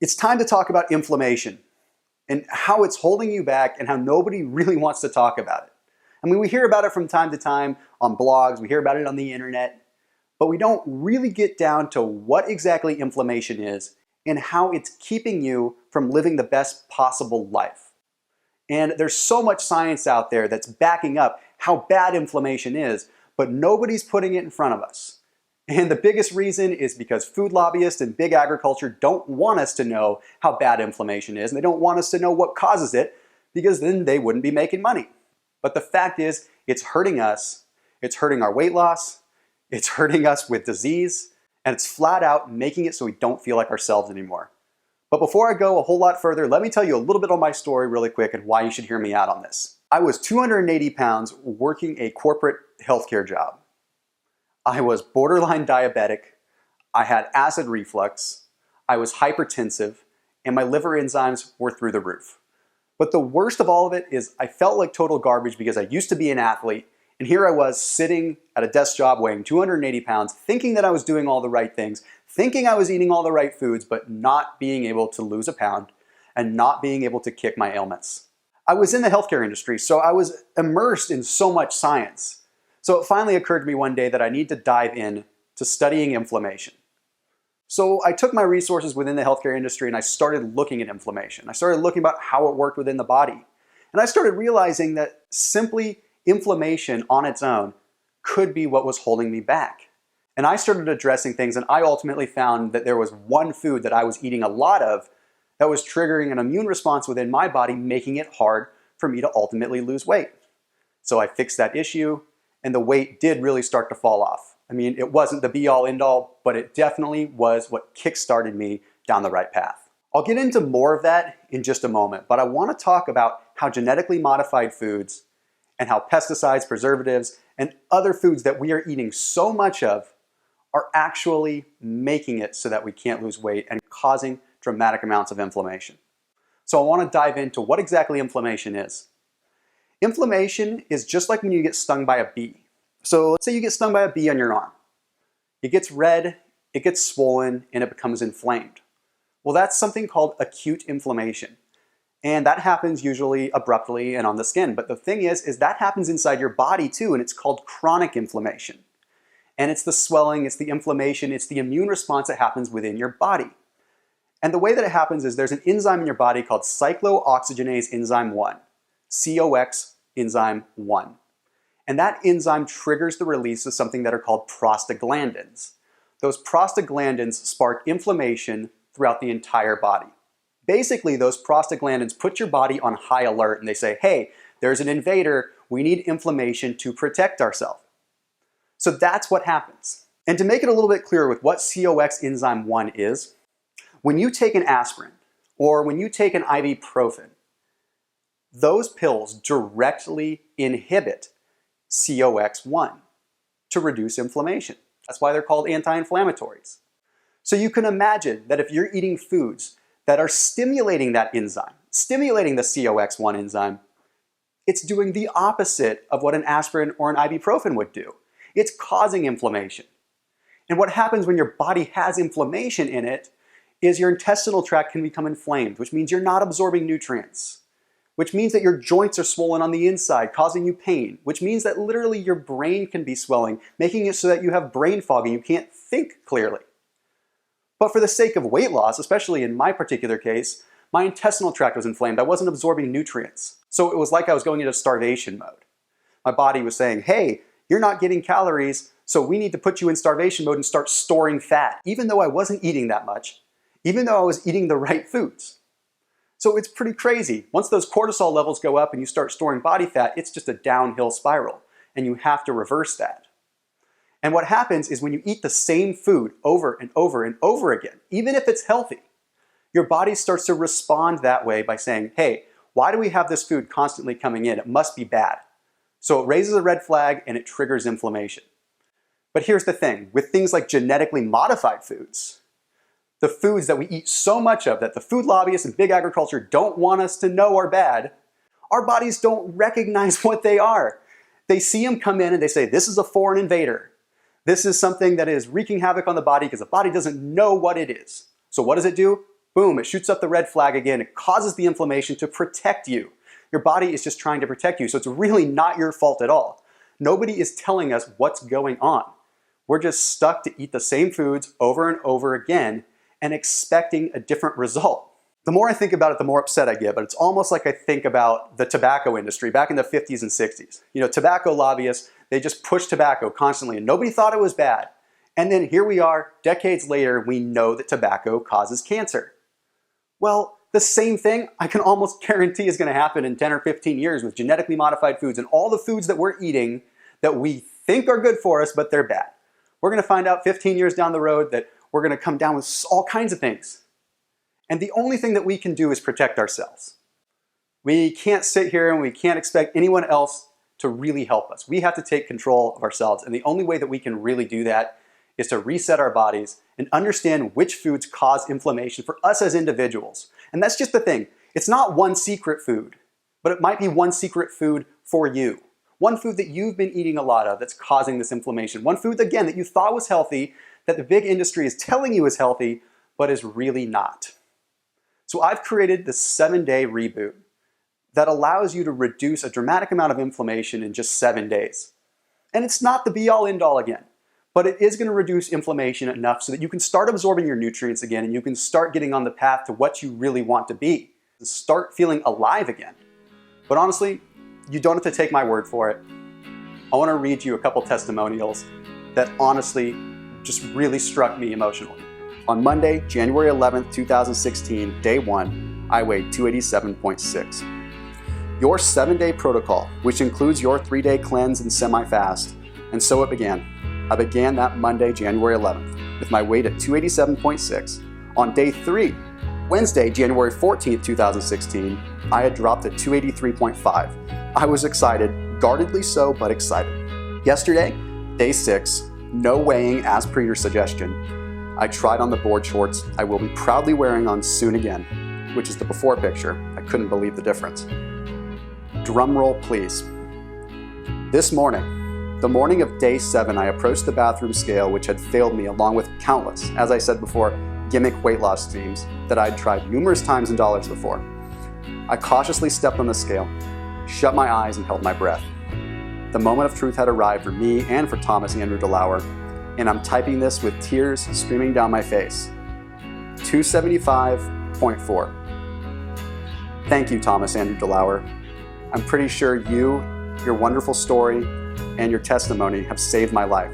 It's time to talk about inflammation and how it's holding you back and how nobody really wants to talk about it. I mean, we hear about it from time to time on blogs, we hear about it on the internet, but we don't really get down to what exactly inflammation is and how it's keeping you from living the best possible life. And there's so much science out there that's backing up how bad inflammation is, but nobody's putting it in front of us. And the biggest reason is because food lobbyists and big agriculture don't want us to know how bad inflammation is, and they don't want us to know what causes it, because then they wouldn't be making money. But the fact is, it's hurting us, it's hurting our weight loss, it's hurting us with disease, and it's flat out making it so we don't feel like ourselves anymore. But before I go a whole lot further, let me tell you a little bit on my story really quick and why you should hear me out on this. I was 280 pounds working a corporate healthcare job. I was borderline diabetic, I had acid reflux, I was hypertensive, and my liver enzymes were through the roof. But the worst of all of it is I felt like total garbage because I used to be an athlete, and here I was sitting at a desk job weighing 280 pounds, thinking that I was doing all the right things, thinking I was eating all the right foods, but not being able to lose a pound and not being able to kick my ailments. I was in the healthcare industry, so I was immersed in so much science. So it finally occurred to me one day that I need to dive in to studying inflammation. So I took my resources within the healthcare industry and I started looking at inflammation. I started looking about how it worked within the body. And I started realizing that simply inflammation on its own could be what was holding me back. And I started addressing things, and I ultimately found that there was one food that I was eating a lot of that was triggering an immune response within my body, making it hard for me to ultimately lose weight. So I fixed that issue, and the weight did really start to fall off. I mean, it wasn't the be-all, end-all, but it definitely was what kick-started me down the right path. I'll get into more of that in just a moment, but I want to talk about how genetically modified foods and how pesticides, preservatives, and other foods that we are eating so much of are actually making it so that we can't lose weight and causing dramatic amounts of inflammation. So I want to dive into what exactly inflammation is. Inflammation is just like when you get stung by a bee. So let's say you get stung by a bee on your arm. It gets red, it gets swollen, and it becomes inflamed. Well, that's something called acute inflammation. And that happens usually abruptly and on the skin. But the thing is that happens inside your body too, and it's called chronic inflammation. And it's the swelling, it's the inflammation, it's the immune response that happens within your body. And the way that it happens is there's an enzyme in your body called cyclooxygenase enzyme 1, COX enzyme 1. And that enzyme triggers the release of something that are called prostaglandins. Those prostaglandins spark inflammation throughout the entire body. Basically, those prostaglandins put your body on high alert and they say, hey, there's an invader, we need inflammation to protect ourselves. So that's what happens. And to make it a little bit clearer with what COX enzyme 1 is, when you take an aspirin or when you take an ibuprofen, those pills directly inhibit COX-1 to reduce inflammation. That's why they're called anti-inflammatories. So you can imagine that if you're eating foods that are stimulating that enzyme, stimulating the COX-1 enzyme, it's doing the opposite of what an aspirin or an ibuprofen would do. It's causing inflammation. And what happens when your body has inflammation in it is your intestinal tract can become inflamed, which means you're not absorbing nutrients, which means that your joints are swollen on the inside, causing you pain, which means that literally your brain can be swelling, making it so that you have brain fog and you can't think clearly. But for the sake of weight loss, especially in my particular case, my intestinal tract was inflamed. I wasn't absorbing nutrients. So it was like I was going into starvation mode. My body was saying, hey, you're not getting calories, so we need to put you in starvation mode and start storing fat, even though I wasn't eating that much, even though I was eating the right foods. So it's pretty crazy. Once those cortisol levels go up and you start storing body fat, it's just a downhill spiral, and you have to reverse that. And what happens is when you eat the same food over and over and over again, even if it's healthy, your body starts to respond that way by saying, hey, why do we have this food constantly coming in? It must be bad. So it raises a red flag and it triggers inflammation. But here's the thing, with things like genetically modified foods, the foods that we eat so much of that the food lobbyists and big agriculture don't want us to know are bad, our bodies don't recognize what they are. They see them come in and they say, this is a foreign invader. This is something that is wreaking havoc on the body because the body doesn't know what it is. So what does it do? boom, it shoots up the red flag again. It causes the inflammation to protect you. Your body is just trying to protect you, so it's really not your fault at all. Nobody is telling us what's going on. We're just stuck to eat the same foods over and over again and expecting a different result. The more I think about it, the more upset I get, but it's almost like I think about the tobacco industry back in the 50s and 60s. You know, tobacco lobbyists, they just pushed tobacco constantly and nobody thought it was bad. And then here we are, decades later, we know that tobacco causes cancer. Well, the same thing I can almost guarantee is going to happen in 10 or 15 years with genetically modified foods and all the foods that we're eating that we think are good for us, but they're bad. We're going to find out 15 years down the road that we're going to come down with all kinds of things. And the only thing that we can do is protect ourselves. We can't sit here and we can't expect anyone else to really help us. We have to take control of ourselves. And the only way that we can really do that is to reset our bodies and understand which foods cause inflammation for us as individuals. And that's just the thing. It's not one secret food, but it might be one secret food for you. One food that you've been eating a lot of that's causing this inflammation. One food, again, that you thought was healthy, that the big industry is telling you is healthy, but is really not. So I've created this 7-day reboot that allows you to reduce a dramatic amount of inflammation in just 7 days. And it's not the be-all, end-all again, but it is going to reduce inflammation enough so that you can start absorbing your nutrients again and you can start getting on the path to what you really want to be. Start feeling alive again. But honestly, you don't have to take my word for it. I want to read you a couple testimonials that honestly just really struck me emotionally. On Monday, January 11th, 2016, day 1, I weighed 287.6. Your 7-day protocol, which includes your 3-day cleanse and semi-fast, and so it began. I began that Monday, January 11th, with my weight at 287.6. On day 3, Wednesday, January 14th, 2016, I had dropped at 283.5. I was excited, guardedly so, but excited. Yesterday, day 6, no weighing as per your suggestion. I tried on the board shorts I will be proudly wearing on soon again, which is the before picture. I couldn't believe the difference. Drum roll, please. This morning, the morning of day 7, I approached the bathroom scale, which had failed me along with countless, as I said before, gimmick weight loss schemes that I'd tried numerous times in dollars before. I cautiously stepped on the scale, shut my eyes, and held my breath. The moment of truth had arrived for me and for Thomas Andrew DeLauer, and I'm typing this with tears streaming down my face. 275.4. Thank you, Thomas Andrew DeLauer. I'm pretty sure you, your wonderful story, and your testimony have saved my life.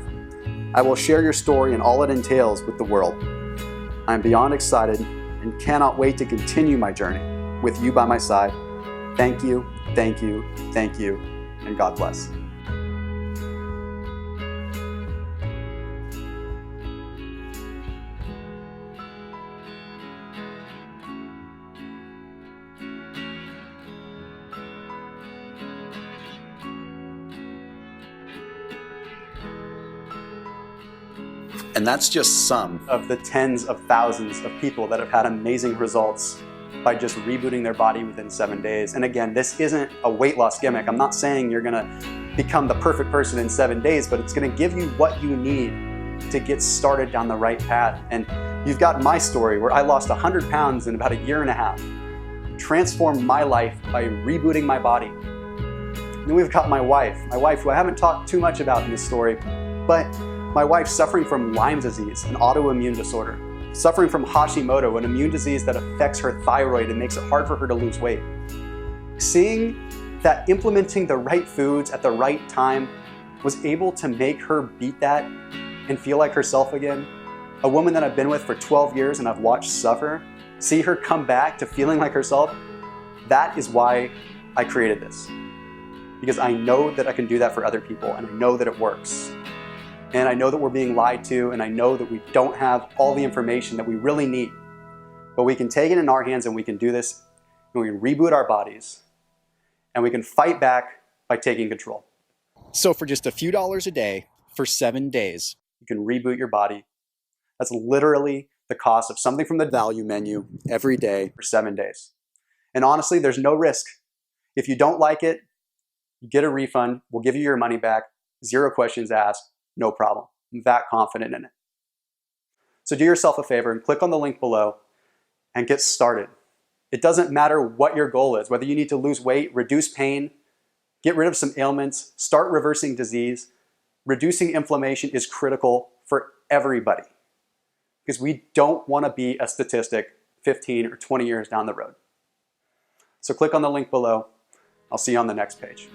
I will share your story and all it entails with the world. I'm beyond excited and cannot wait to continue my journey with you by my side. Thank you, thank you, thank you, and God bless. And that's just some of the tens of thousands of people that have had amazing results by just rebooting their body within 7 days. And again, this isn't a weight loss gimmick. I'm not saying you're gonna become the perfect person in 7 days, but it's gonna give you what you need to get started down the right path. And you've got my story where I lost 100 pounds in about 1.5 years, transformed my life by rebooting my body. And then we've got my wife who I haven't talked too much about in this story, but my wife suffering from Lyme disease, an autoimmune disorder, suffering from Hashimoto, an immune disease that affects her thyroid and makes it hard for her to lose weight. Seeing that implementing the right foods at the right time was able to make her beat that and feel like herself again. A woman that I've been with for 12 years and I've watched suffer, see her come back to feeling like herself, that is why I created this. Because I know that I can do that for other people and I know that it works. And I know that we're being lied to, and I know that we don't have all the information that we really need. But we can take it in our hands and we can do this, and we can reboot our bodies, and we can fight back by taking control. So for just a few dollars a day, for 7 days, you can reboot your body. That's literally the cost of something from the value menu every day for 7 days. And honestly, there's no risk. If you don't like it, you get a refund. We'll give you your money back. 0 questions asked. No problem. I'm that confident in it. So do yourself a favor and click on the link below and get started. It doesn't matter what your goal is, whether you need to lose weight, reduce pain, get rid of some ailments, start reversing disease. Reducing inflammation is critical for everybody because we don't want to be a statistic 15 or 20 years down the road. So click on the link below. I'll see you on the next page.